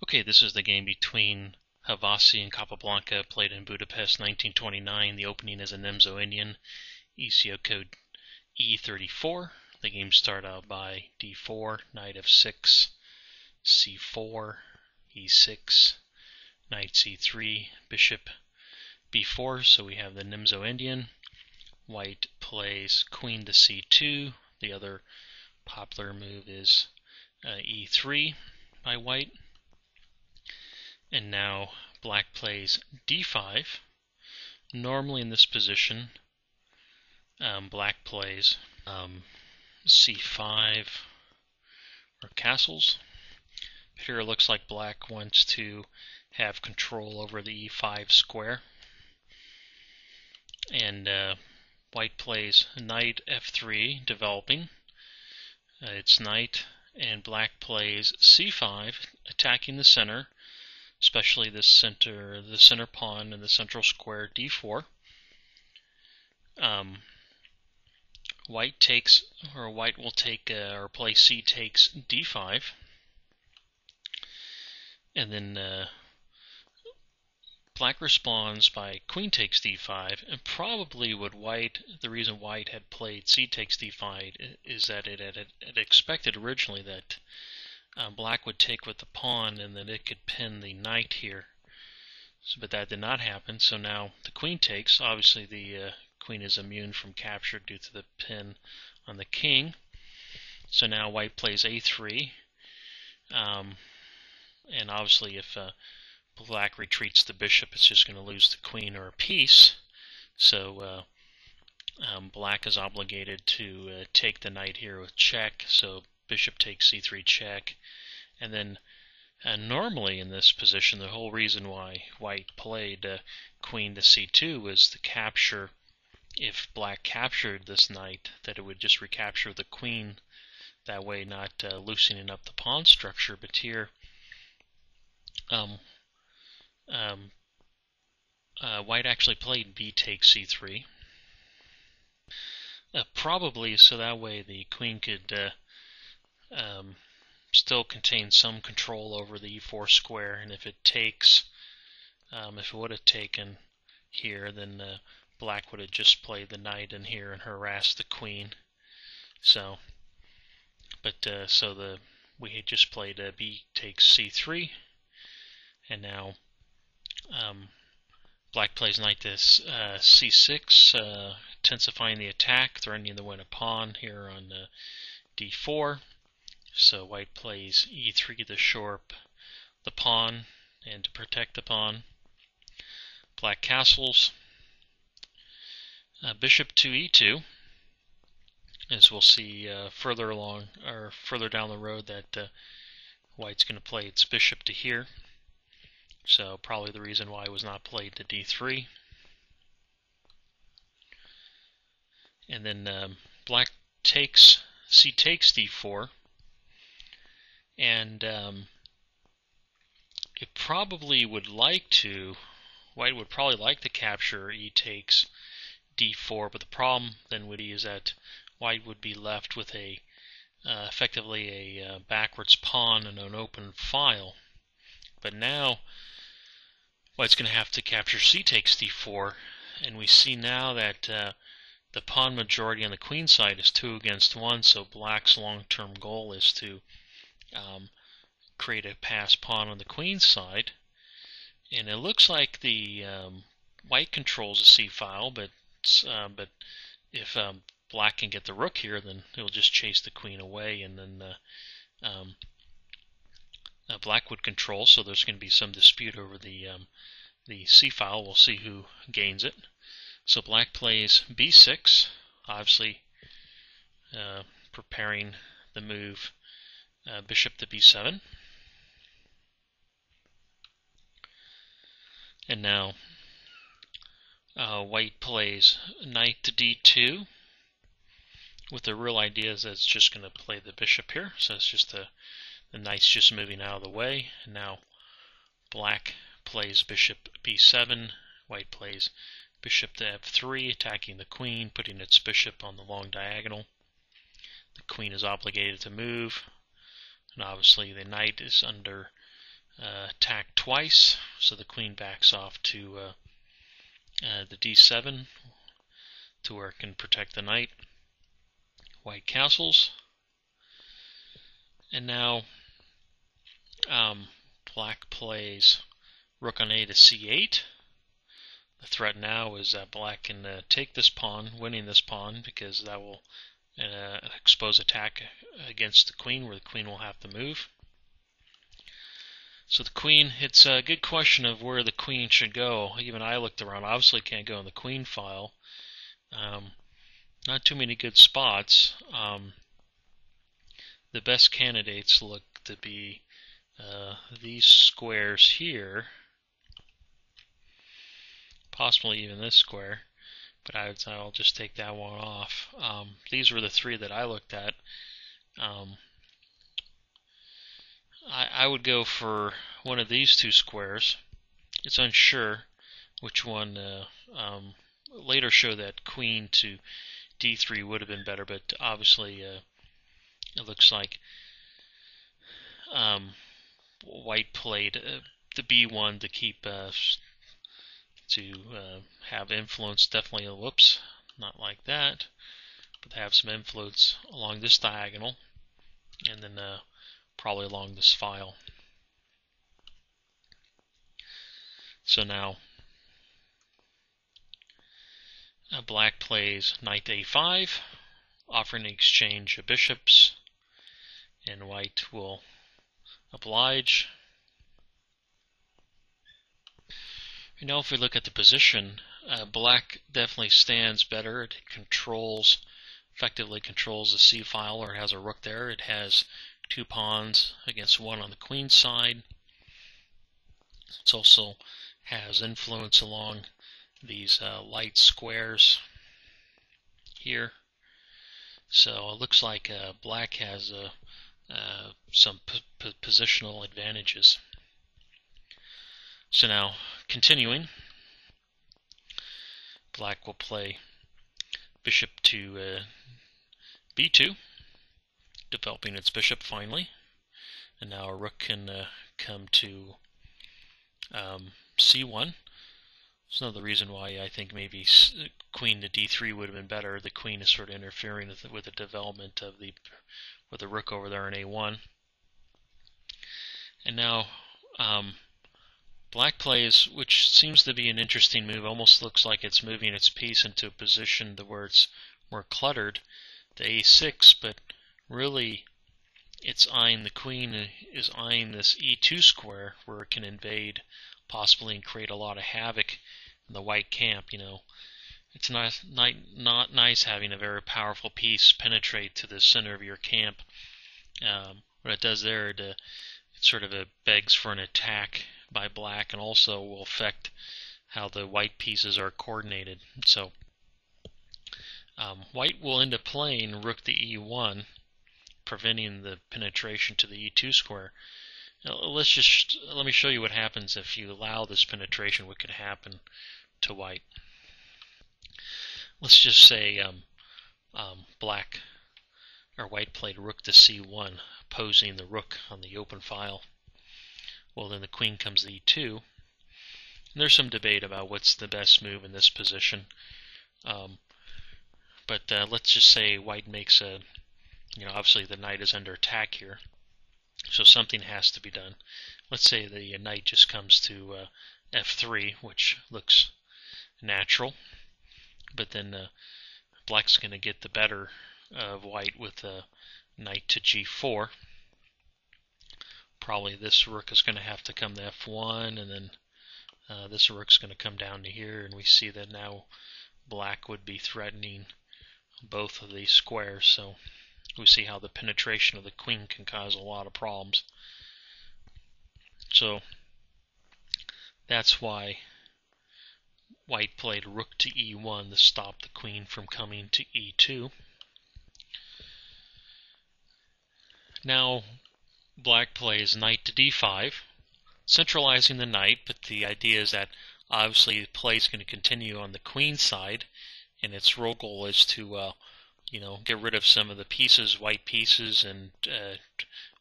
Okay, this is the game between Havasi and Capablanca, played in Budapest, 1929. The opening is a Nemzo Indian, ECO code E34. The game started out by D4, knight f6, C4, E6, knight C3, bishop B4. So we have the Nemzo Indian. White plays queen to C2. The other popular move is E3 by white. And now black plays d5. Normally in this position, black plays c5 or castles. Here it looks like black wants to have control over the e5 square. And white plays knight f3, developing its knight, and black plays c5, attacking the center, especially the center pawn and the central square d4. White will take or play c takes d5, and then black responds by queen takes d5, and probably the reason white had played c takes d5 is that it had expected originally that black would take with the pawn and then it could pin the knight here. But that did not happen, so now the queen takes. Obviously the queen is immune from capture due to the pin on the king. So now white plays a3, and obviously if black retreats the bishop, it's just going to lose the queen or a piece. So black is obligated to take the knight here with check, so bishop takes c3 check. And then normally in this position, the whole reason why white played queen to c2 was the capture. If black captured this knight, that it would just recapture the queen, that way not loosening up the pawn structure. But here white actually played b takes c3, probably so that way the queen could still contain some control over the e4 square, and if it takes, if it would have taken here, then black would have just played the knight in here and harassed the queen. So, but we had just played b takes c3, and now black plays knight to c6, intensifying the attack, threatening to win a pawn here on d4. So white plays e3 to shore up the pawn and to protect the pawn. Black castles. Bishop to e2, as we'll see further along or further down the road that white's going to play its bishop to here. So probably the reason why it was not played to d3. And then black takes c takes d4. And it probably would like to, white would probably like to capture e takes d4, but the problem then would be is that white would be left with a effectively a backwards pawn and an open file. But now white's going to have to capture c takes d4, and we see now that the pawn majority on the queen side is 2 against 1, so black's long-term goal is to create a pass pawn on the queen side. And it looks like the white controls the c file, but if black can get the rook here, then it'll just chase the queen away, and then black would control. So there's going to be some dispute over the c file. We'll see who gains it. So black plays b6, obviously preparing the move bishop to b7. And now white plays knight to d2, with the real idea is that it's just going to play the bishop here. So it's just the knight's just moving out of the way. And now black plays bishop b7, white plays bishop to f3, attacking the queen, putting its bishop on the long diagonal. The queen is obligated to move, and obviously the knight is under attack twice, so the queen backs off to the d7 to where it can protect the knight. White castles, and now black plays rook on a to c8. The threat now is that black can take this pawn, winning this pawn, because that will expose attack against the queen, where the queen will have to move. So the queen, it's a good question of where the queen should go. Even I looked around. Obviously can't go in the queen file. Not too many good spots. The best candidates look to be these squares here, possibly even this square, but I'll just take that one off. These were the three that I looked at. I would go for one of these two squares. It's unsure which one. Later show that queen to d3 would have been better, but obviously it looks like white played the b1 to keep to have influence. Definitely, whoops, not like that, but have some influence along this diagonal, and then probably along this file. So now black plays knight a5, offering to exchange bishops, and white will oblige. You know, if we look at the position, black definitely stands better. It effectively controls the c file, or has a rook there. It has two pawns against one on the queen side. It also has influence along these light squares here. So it looks like black has some positional advantages. So now, continuing, black will play bishop to b2, developing its bishop finally, and now a rook can come to c1. That's another reason why I think maybe queen to d3 would have been better. The queen is sort of interfering with the development of with the rook over there in a1. And now black plays, which seems to be an interesting move. Almost looks like it's moving its piece into a position where it's more cluttered, to a6, but really it's eyeing, the queen is eyeing this e2 square, where it can invade possibly and create a lot of havoc in the white camp. You know, it's not nice having a very powerful piece penetrate to the center of your camp. What it does there, it sort of begs for an attack by black, and also will affect how the white pieces are coordinated. So white will end up playing rook to e1, preventing the penetration to the e2 square. Now, let me show you what happens if you allow this penetration. What could happen to white? Let's just say white played rook to c1, opposing the rook on the open file. Well, then the queen comes to e2. And there's some debate about what's the best move in this position. But let's just say white makes obviously the knight is under attack here, so something has to be done. Let's say the knight just comes to f3, which looks natural, but then black's going to get the better of white with knight to g4. Probably this rook is going to have to come to f1, and then this rook's going to come down to here, and we see that now black would be threatening both of these squares. So we see how the penetration of the queen can cause a lot of problems. So that's why white played rook to e1 to stop the queen from coming to e2. Now black plays knight to d5, centralizing the knight, but the idea is that obviously the play is going to continue on the queen side, and its real goal is to get rid of some of the pieces, white pieces, and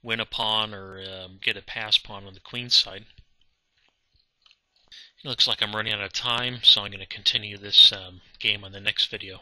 win a pawn or get a pass pawn on the queen side. It looks like I'm running out of time, so I'm going to continue this game on the next video.